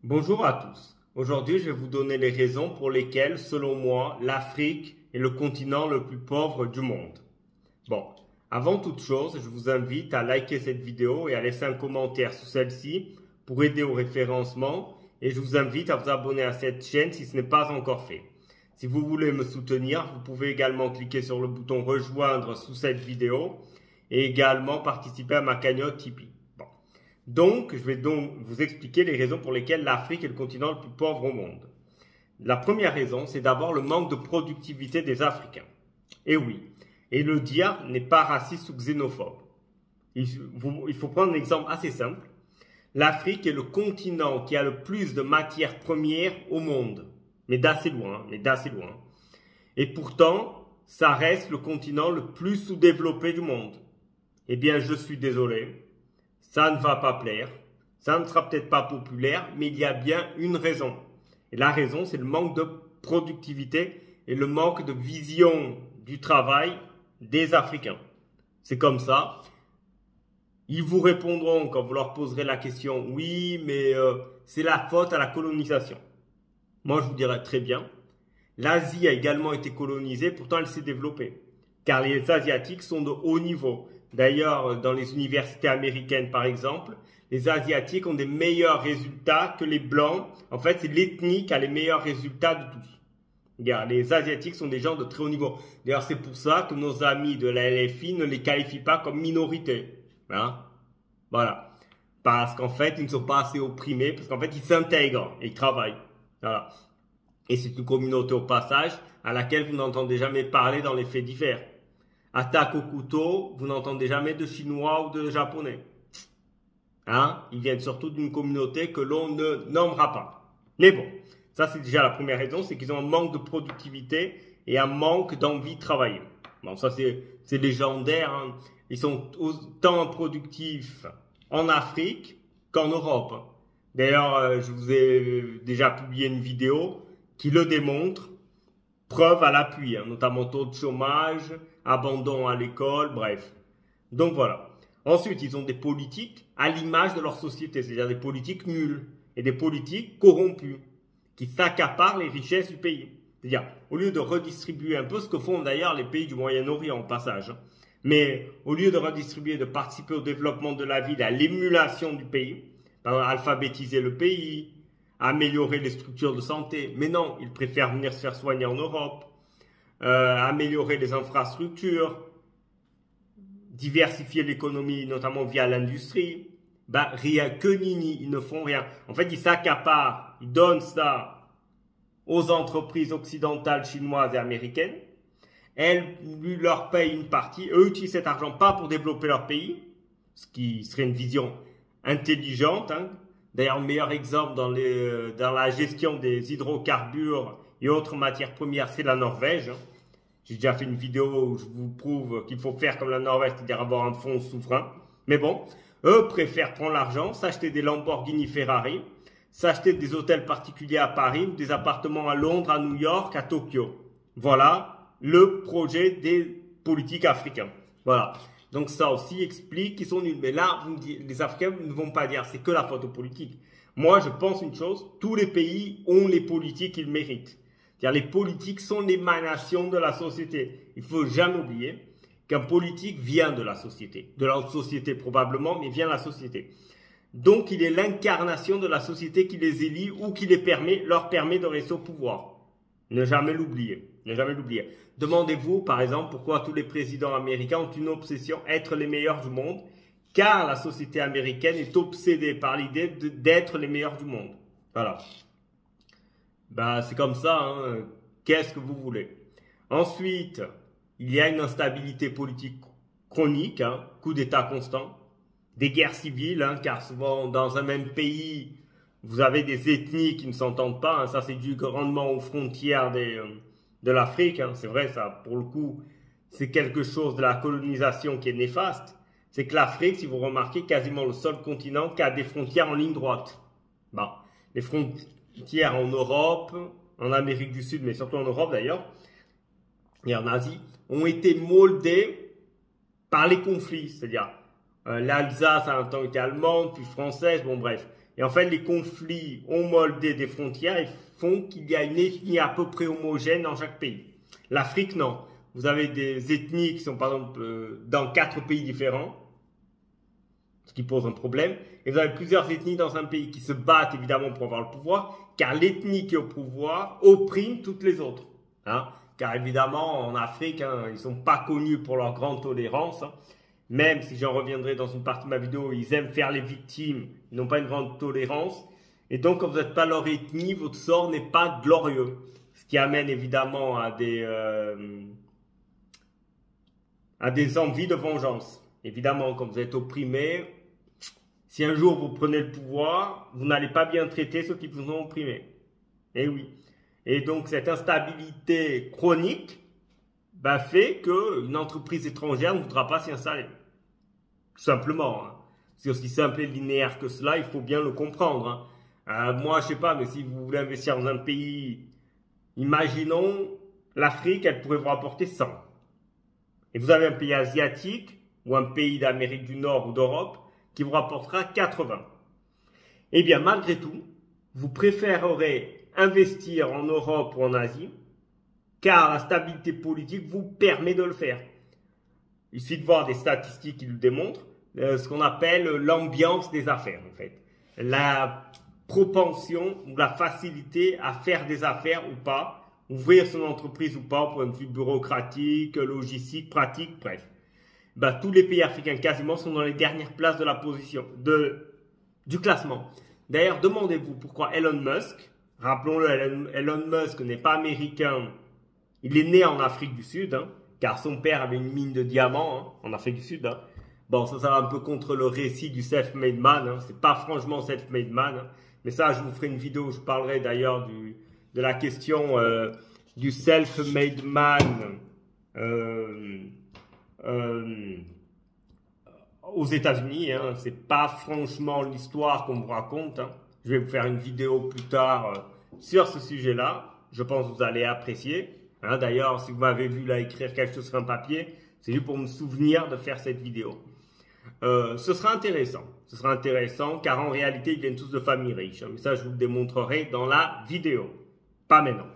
Bonjour à tous. Aujourd'hui, je vais vous donner les raisons pour lesquelles, selon moi, l'Afrique est le continent le plus pauvre du monde. Bon, avant toute chose, je vous invite à liker cette vidéo et à laisser un commentaire sous celle-ci pour aider au référencement et je vous invite à vous abonner à cette chaîne si ce n'est pas encore fait. Si vous voulez me soutenir, vous pouvez également cliquer sur le bouton rejoindre sous cette vidéo et également participer à ma cagnotte Tipeee. Donc, je vais donc vous expliquer les raisons pour lesquelles l'Afrique est le continent le plus pauvre au monde. La première raison, c'est d'abord le manque de productivité des Africains. Et oui, et le dire n'est pas raciste ou xénophobe. Il faut prendre un exemple assez simple. L'Afrique est le continent qui a le plus de matières premières au monde. Mais d'assez loin, Et pourtant, ça reste le continent le plus sous-développé du monde. Eh bien, je suis désolé. Ça ne va pas plaire, ça ne sera peut-être pas populaire, mais il y a bien une raison. Et la raison, c'est le manque de productivité et le manque de vision du travail des Africains. C'est comme ça. Ils vous répondront quand vous leur poserez la question, oui, mais c'est la faute à la colonisation. Moi, je vous dirais très bien. L'Asie a également été colonisée, pourtant elle s'est développée. Car les Asiatiques sont de haut niveau. D'ailleurs, dans les universités américaines, par exemple, les Asiatiques ont des meilleurs résultats que les Blancs. En fait, c'est l'ethnie qui a les meilleurs résultats de tous. Regarde, les Asiatiques sont des gens de très haut niveau. D'ailleurs, c'est pour ça que nos amis de la LFI ne les qualifient pas comme minorité. Hein? Voilà. Parce qu'en fait, ils ne sont pas assez opprimés, parce qu'en fait, ils s'intègrent et ils travaillent. Voilà. Et c'est une communauté au passage à laquelle vous n'entendez jamais parler dans les faits divers. Attaque au couteau, vous n'entendez jamais de Chinois ou de Japonais. Hein? Ils viennent surtout d'une communauté que l'on ne nommera pas. Mais bon, ça c'est déjà la première raison, c'est qu'ils ont un manque de productivité et un manque d'envie de travailler. Bon, ça c'est légendaire. Hein? Ils sont autant productifs en Afrique qu'en Europe. D'ailleurs, je vous ai déjà publié une vidéo qui le démontre. Preuve à l'appui, hein, notamment taux de chômage, abandon à l'école, bref. Donc voilà. Ensuite, ils ont des politiques à l'image de leur société, c'est-à-dire des politiques nulles et des politiques corrompues qui s'accaparent les richesses du pays. C'est-à-dire, au lieu de redistribuer un peu ce que font d'ailleurs les pays du Moyen-Orient au passage, hein, mais au lieu de redistribuer, de participer au développement de la ville, à l'émulation du pays, par exemple, alphabétiser le pays, améliorer les structures de santé. Mais non, ils préfèrent venir se faire soigner en Europe, améliorer les infrastructures, diversifier l'économie, notamment via l'industrie. Ben, rien que nini, ils ne font rien. En fait, ils s'accaparent, ils donnent ça aux entreprises occidentales, chinoises et américaines. Elles leur payent une partie. Eux utilisent cet argent pas pour développer leur pays, ce qui serait une vision intelligente, hein. D'ailleurs, le meilleur exemple dans la gestion des hydrocarbures et autres matières premières, c'est la Norvège. J'ai déjà fait une vidéo où je vous prouve qu'il faut faire comme la Norvège, c'est-à-dire avoir un fonds souverain. Mais bon, eux préfèrent prendre l'argent, s'acheter des Lamborghini Ferrari, s'acheter des hôtels particuliers à Paris ou des appartements à Londres, à New York, à Tokyo. Voilà le projet des politiques africains. Voilà. Donc ça aussi explique qu'ils sont nuls. Mais là, les Africains ne vont pas dire c'est que la faute aux politiques. Moi, je pense une chose, tous les pays ont les politiques qu'ils méritent. C'est-à-dire les politiques sont l'émanation de la société. Il ne faut jamais oublier qu'un politique vient de la société. De la société probablement, mais vient de la société. Donc il est l'incarnation de la société qui les élit ou qui leur permet de rester au pouvoir. Ne jamais l'oublier. Ne jamais l'oublier. Demandez-vous, par exemple, pourquoi tous les présidents américains ont une obsession, être les meilleurs du monde, car la société américaine est obsédée par l'idée d'être les meilleurs du monde. Voilà. Ben, c'est comme ça, hein. Qu'est-ce que vous voulez? Ensuite, il y a une instabilité politique chronique, hein, coup d'État constant, des guerres civiles, hein, car souvent dans un même pays, vous avez des ethnies qui ne s'entendent pas, hein, ça c'est dû grandement aux frontières de l'Afrique, hein, c'est vrai ça, pour le coup, c'est quelque chose de la colonisation qui est néfaste, c'est que l'Afrique, si vous remarquez, quasiment le seul continent qui a des frontières en ligne droite. Bon, les frontières en Europe, en Amérique du Sud, mais surtout en Europe d'ailleurs, et en Asie, ont été moldées par les conflits, c'est-à-dire l'Alsace a un temps été allemande, puis française, bon bref. Et en fait, les conflits ont moldé des frontières et font qu'il y a une ethnie à peu près homogène dans chaque pays. L'Afrique, non. Vous avez des ethnies qui sont par exemple dans 4 pays différents, ce qui pose un problème. Et vous avez plusieurs ethnies dans un pays qui se battent évidemment pour avoir le pouvoir, car l'ethnie qui est au pouvoir opprime toutes les autres. Hein? Car évidemment, en Afrique, hein, ils ne sont pas connus pour leur grande tolérance. Hein. Même si j'en reviendrai dans une partie de ma vidéo, ils aiment faire les victimes, ils n'ont pas une grande tolérance. Et donc, quand vous n'êtes pas leur ethnie, votre sort n'est pas glorieux. Ce qui amène évidemment à des envies de vengeance. Évidemment, quand vous êtes opprimé, si un jour vous prenez le pouvoir, vous n'allez pas bien traiter ceux qui vous ont opprimé. Et oui. Et donc, cette instabilité chronique fait qu'une entreprise étrangère ne voudra pas s'y installer. Tout simplement. Hein. C'est aussi simple et linéaire que cela, il faut bien le comprendre. Hein. Moi, je sais pas, mais si vous voulez investir dans un pays, imaginons l'Afrique, elle pourrait vous rapporter 100. Et vous avez un pays asiatique ou un pays d'Amérique du Nord ou d'Europe qui vous rapportera 80. Eh bien, malgré tout, vous préférerez investir en Europe ou en Asie, car la stabilité politique vous permet de le faire. Il suffit de voir des statistiques qui le démontrent, ce qu'on appelle l'ambiance des affaires, en fait. La propension ou la facilité à faire des affaires ou pas, ouvrir son entreprise ou pas, au point de vue bureaucratique, logistique, pratique, bref. Tous les pays africains quasiment sont dans les dernières places de la position, du classement. D'ailleurs, demandez-vous pourquoi Elon Musk, rappelons-le, Elon Musk n'est pas américain, il est né en Afrique du Sud, hein, car son père avait une mine de diamants hein, en Afrique du Sud. Hein. Bon, ça va un peu contre le récit du self-made man, hein, c'est pas franchement self-made man, hein, mais ça, je vous ferai une vidéo où je parlerai d'ailleurs de la question du self-made man aux États-Unis. Hein. C'est pas franchement l'histoire qu'on vous raconte. Hein. Je vais vous faire une vidéo plus tard sur ce sujet-là. Je pense que vous allez apprécier. Hein. D'ailleurs, si vous m'avez vu là écrire quelque chose sur un papier, c'est juste pour me souvenir de faire cette vidéo. Ce sera intéressant. Ce sera intéressant car en réalité, ils viennent tous de familles riches. Hein. Mais ça, je vous le démontrerai dans la vidéo. Pas maintenant.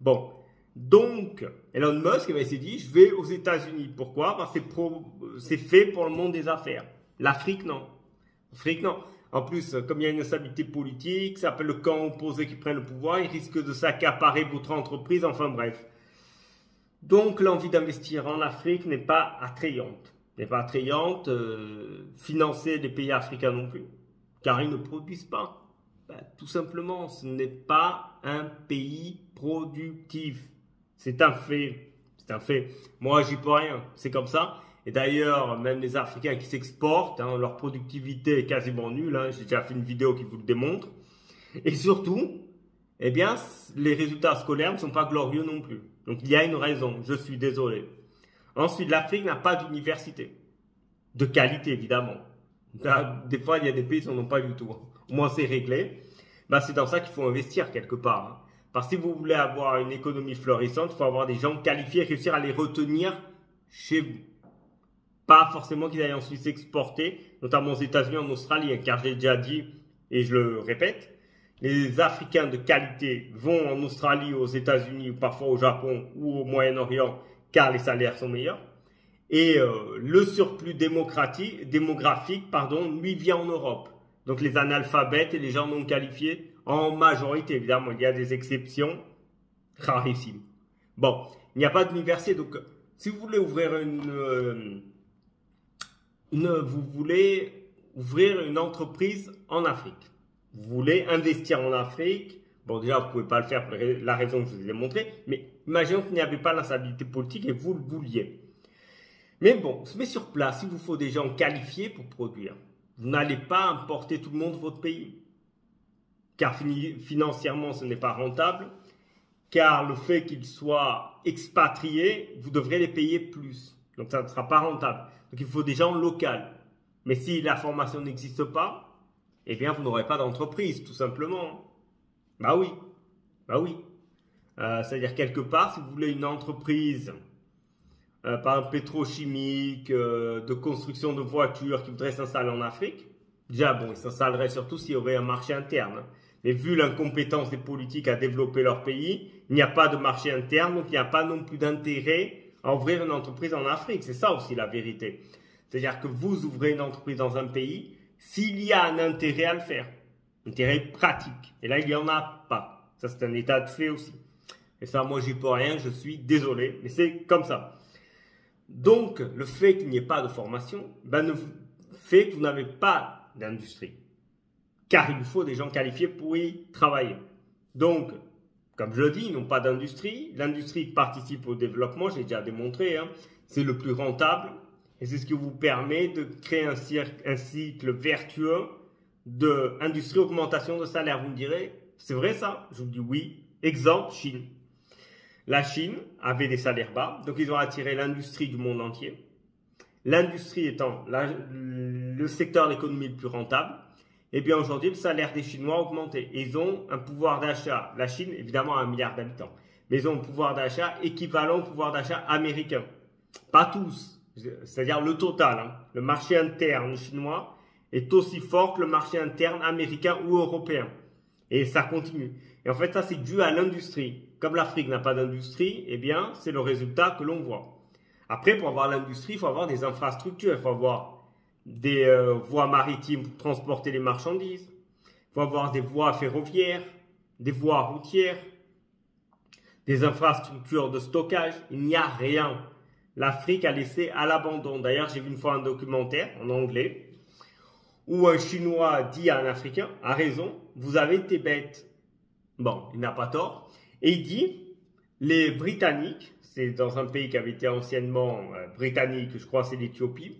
Bon. Donc, Elon Musk il s'est dit, je vais aux États-Unis. Pourquoi? Parce que c'est fait pour le monde des affaires. L'Afrique, non. L'Afrique, non. En plus, comme il y a une instabilité politique, ça s'appelle le camp opposé qui prenne le pouvoir, il risque de s'accaparer votre entreprise, enfin bref. Donc, l'envie d'investir en Afrique n'est pas attrayante. N'est pas attrayante, financer les pays africains non plus, car ils ne produisent pas. Tout simplement, ce n'est pas un pays productif. C'est un fait. C'est un fait. Moi, j'y peux rien. C'est comme ça. Et d'ailleurs, même les Africains qui s'exportent, hein, leur productivité est quasiment nulle. Hein. J'ai déjà fait une vidéo qui vous le démontre. Et surtout, eh bien, les résultats scolaires ne sont pas glorieux non plus. Donc, il y a une raison. Je suis désolé. Ensuite, l'Afrique n'a pas d'université. De qualité, évidemment. Des fois, il y a des pays qui n'en ont pas du tout. Au moins, c'est réglé. C'est dans ça qu'il faut investir quelque part. Hein. Parce que si vous voulez avoir une économie florissante, il faut avoir des gens qualifiés et réussir à les retenir chez vous. Pas forcément qu'ils aillent ensuite s'exporter, notamment aux États-Unis, en Australie, car j'ai déjà dit, et je le répète, les Africains de qualité vont en Australie, aux États-Unis, ou parfois au Japon ou au Moyen-Orient, car les salaires sont meilleurs. Et le surplus démographique, lui vient en Europe. Donc les analphabètes et les gens non qualifiés, en majorité, évidemment, il y a des exceptions rarissimes. Bon, il n'y a pas d'université, donc si vous voulez ouvrir vous voulez ouvrir une entreprise en Afrique, vous voulez investir en Afrique, bon déjà vous ne pouvez pas le faire pour la raison que je vous ai montré, mais imaginons qu'il n'y avait pas l'instabilité politique et vous le vouliez. Mais bon, se met sur place, il vous faut des gens qualifiés pour produire. Vous n'allez pas importer tout le monde de votre pays. Car financièrement, ce n'est pas rentable. Car le fait qu'ils soient expatriés, vous devrez les payer plus. Donc ça ne sera pas rentable. Donc il faut des gens locaux. Mais si la formation n'existe pas, eh bien vous n'aurez pas d'entreprise, tout simplement. Bah oui. C'est-à-dire quelque part, si vous voulez une entreprise, par exemple pétrochimique, de construction de voitures qui voudrait s'installer en Afrique, Déjà, bon, ils s'instaleraient surtout s'il y aurait un marché interne. Mais vu l'incompétence des politiques à développer leur pays, il n'y a pas de marché interne, donc il n'y a pas non plus d'intérêt à ouvrir une entreprise en Afrique. C'est ça aussi la vérité. C'est-à-dire que vous ouvrez une entreprise dans un pays s'il y a un intérêt à le faire. Intérêt pratique. Et là, il n'y en a pas. Ça, c'est un état de fait aussi. Et ça, moi, j'y peux rien, je suis désolé, mais c'est comme ça. Donc, le fait qu'il n'y ait pas de formation, fait que vous n'avez pas d'industrie. Car il vous faut des gens qualifiés pour y travailler. Donc, comme je le dis, ils n'ont pas d'industrie. L'industrie participe au développement, j'ai déjà démontré. C'est le plus rentable. Et c'est ce qui vous permet de créer un cycle vertueux d'industrie, augmentation de salaire. Vous me direz, c'est vrai ça? Je vous dis oui. Exemple, Chine. La Chine avait des salaires bas, donc ils ont attiré l'industrie du monde entier. L'industrie étant le secteur de l'économie le plus rentable, et bien aujourd'hui, le salaire des Chinois a augmenté. Et ils ont un pouvoir d'achat, la Chine évidemment a 1 milliard d'habitants, mais ils ont un pouvoir d'achat équivalent au pouvoir d'achat américain. Pas tous, c'est-à-dire le total. Le marché interne chinois est aussi fort que le marché interne américain ou européen. Et ça continue. Et en fait, ça c'est dû à l'industrie. Comme l'Afrique n'a pas d'industrie, eh bien, c'est le résultat que l'on voit. Après, pour avoir l'industrie, il faut avoir des infrastructures, il faut avoir des voies maritimes pour transporter les marchandises, il faut avoir des voies ferroviaires, des voies routières, des infrastructures de stockage. Il n'y a rien. L'Afrique a laissé à l'abandon. D'ailleurs, j'ai vu une fois un documentaire en anglais où un Chinois dit à un Africain, a raison, vous avez été bête. Bon, il n'a pas tort. Et il dit, les Britanniques, c'est dans un pays qui avait été anciennement britannique, je crois c'est l'Éthiopie,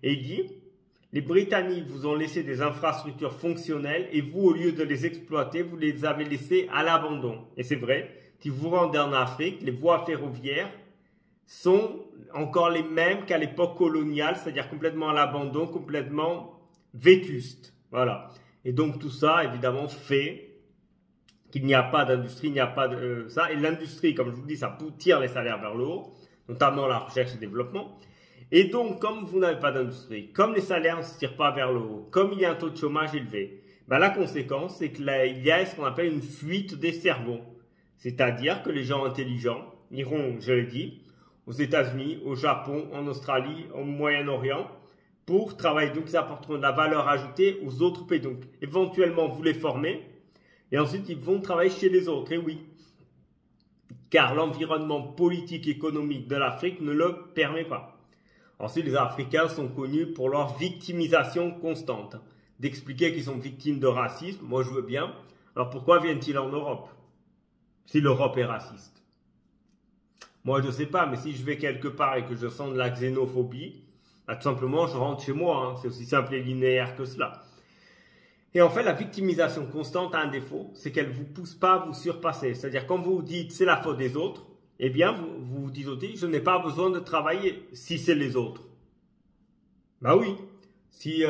et il dit, les Britanniques vous ont laissé des infrastructures fonctionnelles et vous, au lieu de les exploiter, vous les avez laissées à l'abandon. Et c'est vrai, si vous vous rendez en Afrique, les voies ferroviaires sont encore les mêmes qu'à l'époque coloniale, c'est-à-dire complètement à l'abandon, complètement vétustes. Voilà. Et donc tout ça, évidemment, fait qu'il n'y a pas d'industrie, il n'y a pas de ça. Et l'industrie, comme je vous dis, ça tire les salaires vers le haut, notamment la recherche et développement. Et donc, comme vous n'avez pas d'industrie, comme les salaires ne se tirent pas vers le haut, comme il y a un taux de chômage élevé, la conséquence, c'est qu'il y a ce qu'on appelle une fuite des cerveaux. C'est-à-dire que les gens intelligents iront, je l'ai dit, aux États-Unis, au Japon, en Australie, au Moyen-Orient, pour travailler. Donc, ils apporteront de la valeur ajoutée aux autres pays. Donc, éventuellement, vous les formez, et ensuite, ils vont travailler chez les autres. Et oui, car l'environnement politique et économique de l'Afrique ne le permet pas. Ensuite, les Africains sont connus pour leur victimisation constante. D'expliquer qu'ils sont victimes de racisme, moi je veux bien. Alors pourquoi viennent-ils en Europe si l'Europe est raciste? Moi je ne sais pas, mais si je vais quelque part et que je sens de la xénophobie, tout simplement je rentre chez moi. C'est aussi simple et linéaire que cela. Et en fait, la victimisation constante a un défaut, c'est qu'elle ne vous pousse pas à vous surpasser. C'est-à-dire quand vous vous dites c'est la faute des autres, eh bien, vous vous dites aussi, je n'ai pas besoin de travailler si c'est les autres. Bah oui, si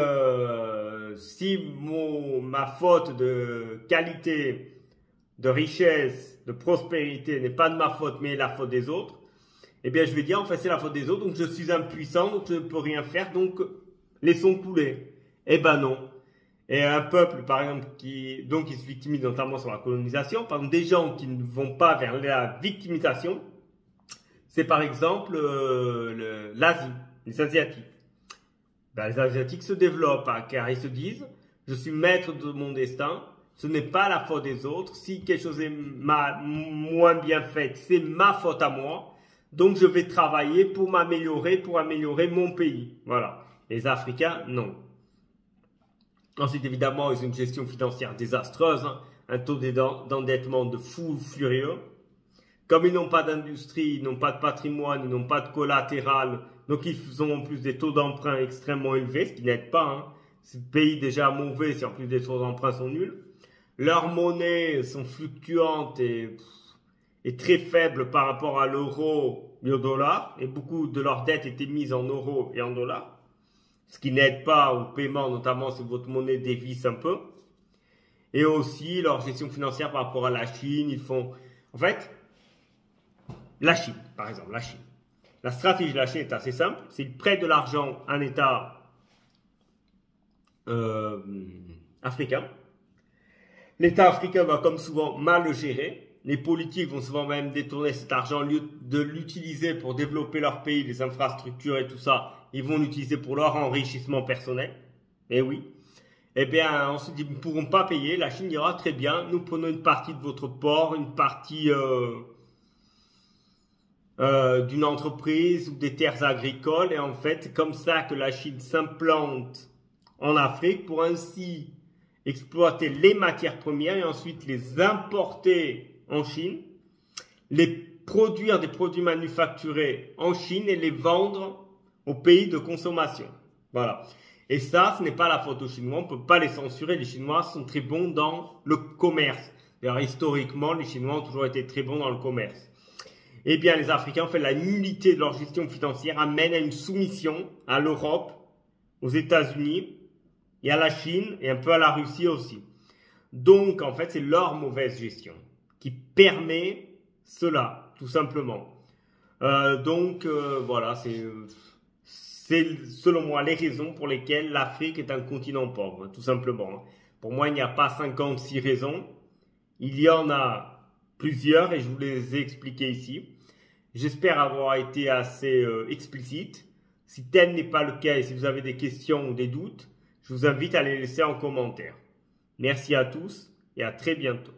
ma faute de qualité, de richesse, de prospérité n'est pas de ma faute, mais la faute des autres, eh bien, je vais dire, en fait, c'est la faute des autres, donc je suis impuissant, donc je ne peux rien faire, donc laissons couler. Eh ben non. Et un peuple, par exemple, qui se victimise notamment sur la colonisation, par exemple, des gens qui ne vont pas vers la victimisation, c'est par exemple l'Asie, les Asiatiques. Les Asiatiques se développent, car ils se disent, je suis maître de mon destin, ce n'est pas la faute des autres, si quelque chose est moins bien fait, c'est ma faute à moi, donc je vais travailler pour améliorer mon pays. Voilà. Les Africains, non. Ensuite, évidemment, ils ont une gestion financière désastreuse, un taux d'endettement de fou furieux. Comme ils n'ont pas d'industrie, ils n'ont pas de patrimoine, ils n'ont pas de collatéral, donc ils ont en plus des taux d'emprunt extrêmement élevés, ce qui n'aide pas. C'est un pays déjà mauvais si en plus des taux d'emprunt sont nuls. Leurs monnaies sont fluctuantes et très faibles par rapport à l'euro et au dollar, et beaucoup de leurs dettes étaient mises en euros et en dollars. Ce qui n'aide pas au paiement, notamment si votre monnaie dévisse un peu. Et aussi leur gestion financière par rapport à la Chine. Ils font... En fait, la Chine, par exemple, la Chine. La stratégie de la Chine est assez simple. C'est qu'ils prêtent de l'argent à un État africain. L'État africain va comme souvent mal le gérer. Les politiques vont souvent même détourner cet argent au lieu de l'utiliser pour développer leur pays, les infrastructures et tout ça. Ils vont l'utiliser pour leur enrichissement personnel. Et oui. Eh bien, ensuite, ils ne pourront pas payer. La Chine dira très bien, nous prenons une partie de votre port, une partie d'une entreprise ou des terres agricoles. Et en fait, c'est comme ça que la Chine s'implante en Afrique pour ainsi exploiter les matières premières et ensuite les importer en Chine, les produire des produits manufacturés en Chine et les vendre aux pays de consommation. Voilà. Et ça, ce n'est pas la faute aux Chinois, on ne peut pas les censurer. Les Chinois sont très bons dans le commerce. D'ailleurs, historiquement, les Chinois ont toujours été très bons dans le commerce. Eh bien, les Africains, en fait, la nullité de leur gestion financière amène à une soumission à l'Europe, aux États-Unis, et à la Chine et un peu à la Russie aussi. Donc, en fait, c'est leur mauvaise gestion qui permet cela, tout simplement. Voilà, c'est selon moi les raisons pour lesquelles l'Afrique est un continent pauvre, tout simplement. Pour moi, il n'y a pas 56 raisons. Il y en a plusieurs et je vous les ai expliquées ici. J'espère avoir été assez explicite. Si tel n'est pas le cas et si vous avez des questions ou des doutes, je vous invite à les laisser en commentaire. Merci à tous et à très bientôt.